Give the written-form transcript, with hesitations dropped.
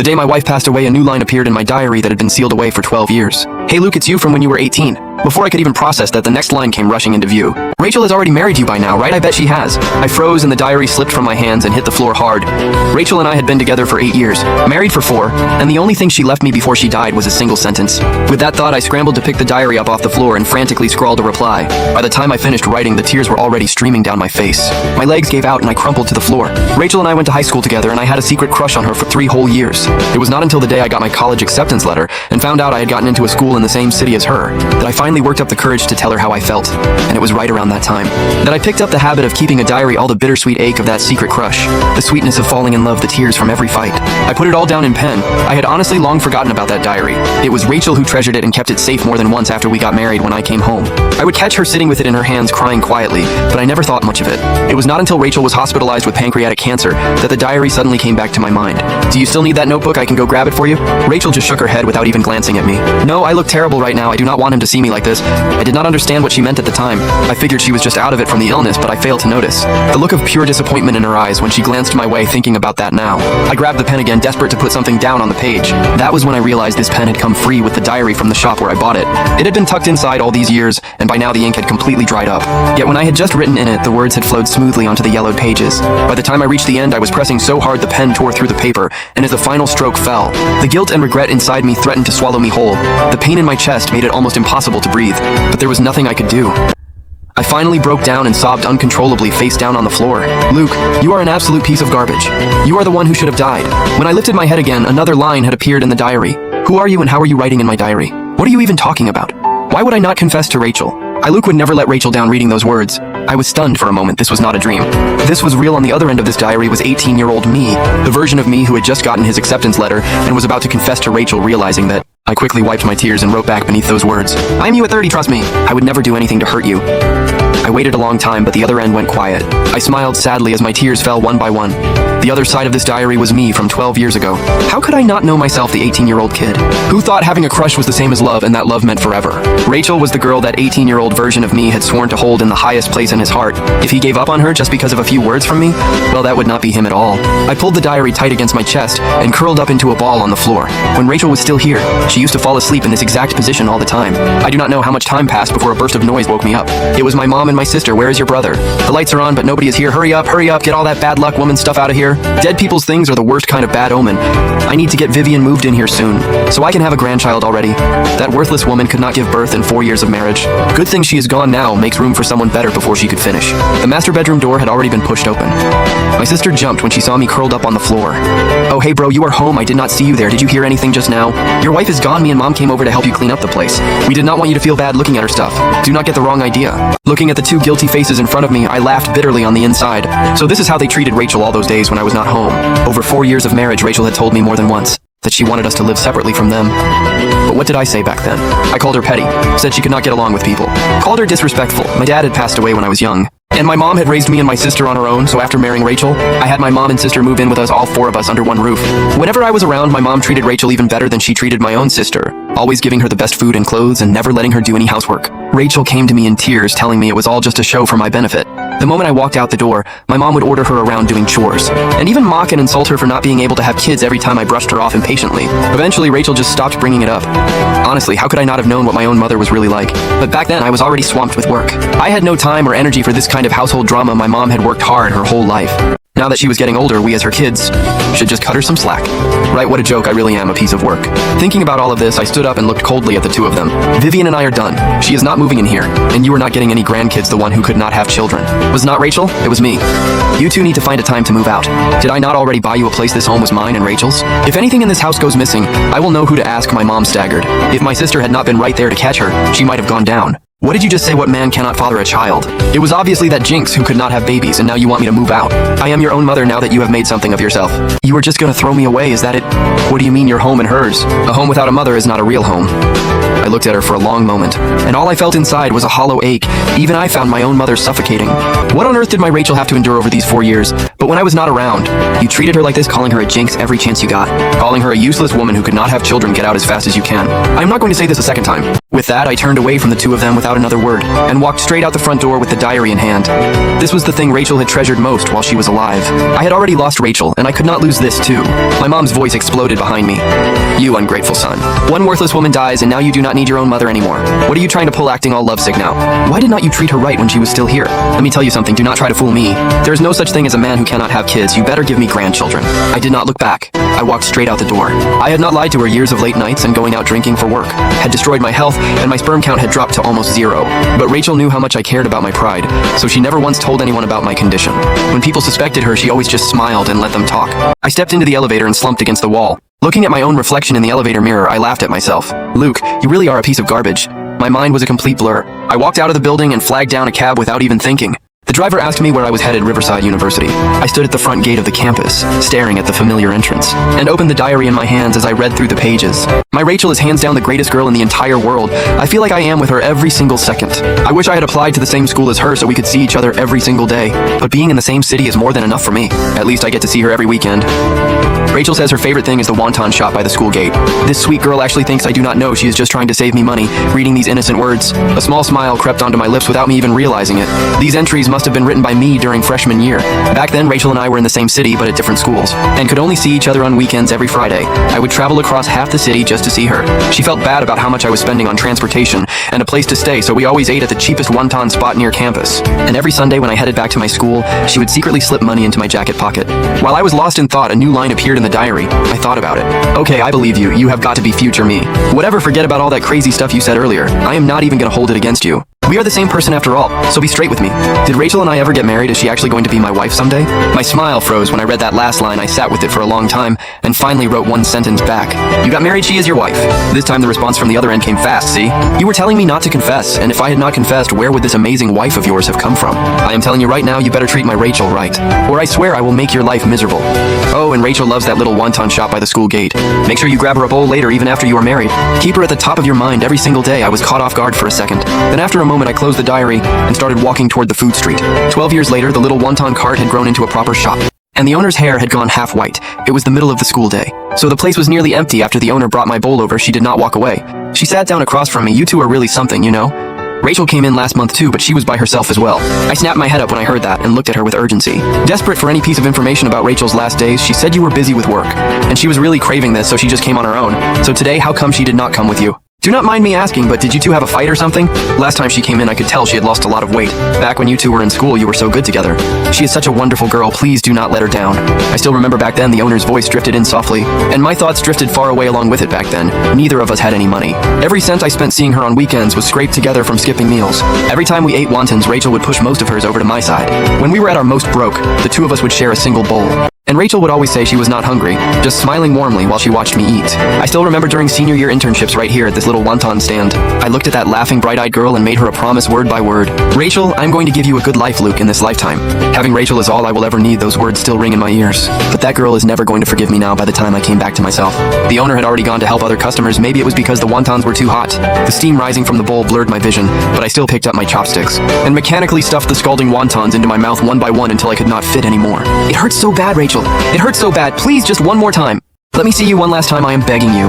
The day my wife passed away, a new line appeared in my diary that had been sealed away for 12 years. Hey Luke, it's you from when you were 18. Before I could even process that, the next line came rushing into view. Rachel has already married you by now, right? I bet she has. I froze and the diary slipped from my hands and hit the floor hard. Rachel and I had been together for 8 years, married for 4, and the only thing she left me before she died was a single sentence. With that thought, I scrambled to pick the diary up off the floor and frantically scrawled a reply. By the time I finished writing, the tears were already streaming down my face. My legs gave out and I crumpled to the floor. Rachel and I went to high school together and I had a secret crush on her for 3 whole years. It was not until the day I got my college acceptance letter and found out I had gotten into a school in the same city as her that I finally worked up the courage to tell her how I felt. And it was right around that time that I picked up the habit of keeping a diary, all the bittersweet ache of that secret crush, the sweetness of falling in love, the tears from every fight. I put it all down in pen. I had honestly long forgotten about that diary. It was Rachel who treasured it and kept it safe more than once after we got married when I came home. I would catch her sitting with it in her hands crying quietly, but I never thought much of it. It was not until Rachel was hospitalized with pancreatic cancer that the diary suddenly came back to my mind. Do you still need that notebook? I can go grab it for you. Rachel just shook her head without even glancing at me. No, I look terrible right now. I do not want him to see me like this. I did not understand what she meant at the time. I figured she was just out of it from the illness, but I failed to notice the look of pure disappointment in her eyes when she glanced my way, thinking about that now. I grabbed the pen again, desperate to put something down on the page. That was when I realized this pen had come free with the diary from the shop where I bought it. It had been tucked inside all these years, and by now the ink had completely dried up. Yet when I had just written in it, the words had flowed smoothly onto the yellowed pages. By the time I reached the end, I was pressing so hard the pen tore through the paper, and as the final stroke fell, the guilt and regret inside me threatened to swallow me whole. The pain in my chest made it almost impossible to breathe, but there was nothing I could do. I finally broke down and sobbed uncontrollably, face down on the floor. Luke, you are an absolute piece of garbage. You are the one who should have died. When I lifted my head again, another line had appeared in the diary. Who are you and how are you writing in my diary? What are you even talking about? Why would I not confess to Rachel? Luke would never let Rachel down reading those words. I was stunned for a moment. This was not a dream. This was real. On the other end of this diary was 18-year-old me, the version of me who had just gotten his acceptance letter and was about to confess to Rachel, realizing that. I quickly wiped my tears and wrote back beneath those words. I'm you at 30, trust me. I would never do anything to hurt you. I waited a long time, but the other end went quiet. I smiled sadly as my tears fell one by one. The other side of this diary was me from 12 years ago. How could I not know myself, the 18-year-old kid who thought having a crush was the same as love and that love meant forever? Rachel was the girl that 18-year-old version of me had sworn to hold in the highest place in his heart. If he gave up on her just because of a few words from me, well, that would not be him at all. I pulled the diary tight against my chest and curled up into a ball on the floor. When Rachel was still here, she used to fall asleep in this exact position all the time. I do not know how much time passed before a burst of noise woke me up. It was my mom and my sister. Where is your brother? The lights are on, but nobody is here. Hurry up, get all that bad luck woman stuff out of here. Dead people's things are the worst kind of bad omen. I need to get Vivian moved in here soon, so I can have a grandchild already. That worthless woman could not give birth in 4 years of marriage. Good thing she is gone now, makes room for someone better before she could finish. The master bedroom door had already been pushed open. My sister jumped when she saw me curled up on the floor. Oh hey bro, you are home. I did not see you there. Did you hear anything just now? Your wife is gone. Me and mom came over to help you clean up the place. We did not want you to feel bad looking at her stuff. Do not get the wrong idea. Looking at the 2 guilty faces in front of me, I laughed bitterly on the inside. So this is how they treated Rachel all those days when I was not home. Over 4 years of marriage, Rachel had told me more than once that she wanted us to live separately from them. But what did I say back then? I called her petty, said she could not get along with people, called her disrespectful. My dad had passed away when I was young, and my mom had raised me and my sister on her own, so after marrying Rachel, I had my mom and sister move in with us, all 4 of us under one roof. Whenever I was around, my mom treated Rachel even better than she treated my own sister, always giving her the best food and clothes and never letting her do any housework. Rachel came to me in tears, telling me it was all just a show for my benefit. The moment I walked out the door, my mom would order her around doing chores, and even mock and insult her for not being able to have kids every time I brushed her off impatiently. Eventually, Rachel just stopped bringing it up. Honestly, how could I not have known what my own mother was really like? But back then, I was already swamped with work. I had no time or energy for this kind of household drama. My mom had worked hard her whole life. Now that she was getting older, we as her kids should just cut her some slack. Right, what a joke. I really am a piece of work. Thinking about all of this, I stood up and looked coldly at the 2 of them. Vivian and I are done. She is not moving in here, and you are not getting any grandkids, the one who could not have children. Was not Rachel? It was me. You 2 need to find a time to move out. Did I not already buy you a place? This home was mine and Rachel's. If anything in this house goes missing, I will know who to ask. My mom staggered. If my sister had not been right there to catch her, she might have gone down. What did you just say? What man cannot father a child? It was obviously that jinx who could not have babies, and now you want me to move out. I am your own mother now that you have made something of yourself. You are just gonna throw me away, is that it? What do you mean your home and hers? A home without a mother is not a real home. I looked at her for a long moment, and all I felt inside was a hollow ache. Even I found my own mother suffocating. What on earth did my Rachel have to endure over these 4 years? But when I was not around, you treated her like this, calling her a jinx every chance you got. Calling her a useless woman who could not have children. Get out as fast as you can. I'm not going to say this a second time. With that, I turned away from the two of them without another word, and walked straight out the front door with the diary in hand. This was the thing Rachel had treasured most while she was alive. I had already lost Rachel, and I could not lose this too. My mom's voice exploded behind me. You ungrateful son. One worthless woman dies, and now you do not need your own mother anymore. What are you trying to pull, acting all lovesick now? Why did not you treat her right when she was still here? Let me tell you something, do not try to fool me. There is no such thing as a man who cannot have kids. You better give me grandchildren. I did not look back. I walked straight out the door. I had not lied to her. Years of late nights and going out drinking for work had destroyed my health, and my sperm count had dropped to almost 0. But Rachel knew how much I cared about my pride, so she never once told anyone about my condition. When people suspected her, she always just smiled and let them talk. I stepped into the elevator and slumped against the wall. Looking at my own reflection in the elevator mirror, I laughed at myself. Luke, you really are a piece of garbage. My mind was a complete blur. I walked out of the building and flagged down a cab without even thinking. The driver asked me where I was headed. Riverside University. I stood at the front gate of the campus, staring at the familiar entrance, and opened the diary in my hands as I read through the pages. My Rachel is hands down the greatest girl in the entire world. I feel like I am with her every single second. I wish I had applied to the same school as her so we could see each other every single day. But being in the same city is more than enough for me. At least I get to see her every weekend. Rachel says her favorite thing is the wonton shop by the school gate. This sweet girl actually thinks I do not know she is just trying to save me money. Reading these innocent words, a small smile crept onto my lips without me even realizing it. These entries must have been written by me during freshman year. Back then, Rachel and I were in the same city but at different schools, and could only see each other on weekends every Friday. I would travel across half the city just to see her. She felt bad about how much I was spending on transportation and a place to stay, so we always ate at the cheapest wonton spot near campus. And every Sunday when I headed back to my school, she would secretly slip money into my jacket pocket. While I was lost in thought, a new line appeared in the diary. I thought about it. Okay, I believe you. You have got to be future me. Whatever, forget about all that crazy stuff you said earlier. I am not even gonna hold it against you. We are the same person after all, so be straight with me. Did Rachel and I ever get married? Is she actually going to be my wife someday? My smile froze when I read that last line. I sat with it for a long time, and finally wrote one sentence back. You got married, she is your wife. This time the response from the other end came fast, see? You were telling me not to confess, and if I had not confessed, where would this amazing wife of yours have come from? I am telling you right now, you better treat my Rachel right, or I swear I will make your life miserable. Oh, and Rachel loves that little wonton shop by the school gate. Make sure you grab her a bowl later, even after you are married. Keep her at the top of your mind every single day. I was caught off guard for a second. Then after a moment, I closed the diary and started walking toward the food street. 12 years later, the little wonton cart had grown into a proper shop, and the owner's hair had gone half white. It was the middle of the school day, so the place was nearly empty. After the owner brought my bowl over, she did not walk away. She sat down across from me. You two are really something, you know? Rachel came in last month too, but she was by herself as well. I snapped my head up when I heard that and looked at her with urgency. Desperate for any piece of information about Rachel's last days, she said you were busy with work, and she was really craving this, so she just came on her own. So today, how come she did not come with you? Do not mind me asking, but did you two have a fight or something? Last time she came in, I could tell she had lost a lot of weight. Back when you two were in school, you were so good together. She is such a wonderful girl. Please do not let her down. I still remember back then the owner's voice drifted in softly, and my thoughts drifted far away along with it back then. Neither of us had any money. Every cent I spent seeing her on weekends was scraped together from skipping meals. Every time we ate wontons, Rachel would push most of hers over to my side. When we were at our most broke, the two of us would share a single bowl. And Rachel would always say she was not hungry, just smiling warmly while she watched me eat. I still remember during senior year internships right here at this little wonton stand, I looked at that laughing, bright-eyed girl and made her a promise word by word. Rachel, I'm going to give you a good life, Luke, in this lifetime. Having Rachel is all I will ever need. Those words still ring in my ears. But that girl is never going to forgive me now. By the time I came back to myself, the owner had already gone to help other customers. Maybe it was because the wontons were too hot. The steam rising from the bowl blurred my vision, but I still picked up my chopsticks and mechanically stuffed the scalding wontons into my mouth one by one until I could not fit anymore. It hurts so bad, Rachel. It hurts so bad. Please, just one more time. Let me see you one last time, I am begging you.